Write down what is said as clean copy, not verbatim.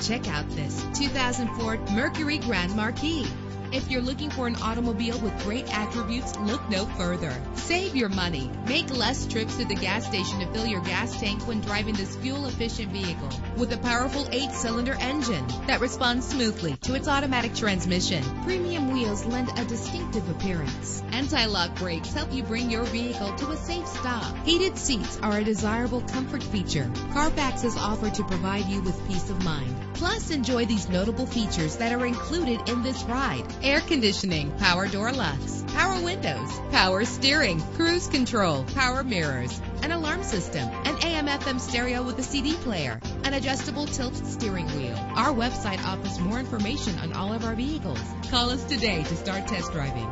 Check out this 2004 Mercury Grand Marquis. If you're looking for an automobile with great attributes, look no further. Save your money. Make less trips to the gas station to fill your gas tank when driving this fuel-efficient vehicle. With a powerful 8-cylinder engine that responds smoothly to its automatic transmission, premium wheels lend a distinctive appearance. Anti-lock brakes help you bring your vehicle to a safe stop. Heated seats are a desirable comfort feature. Carfax is offered to provide you with peace of mind. Plus, enjoy these notable features that are included in this ride: air conditioning, power door locks, power windows, power steering, cruise control, power mirrors, an alarm system, an AM/FM stereo with a CD player, an adjustable tilt steering wheel. Our website offers more information on all of our vehicles. Call us today to start test driving.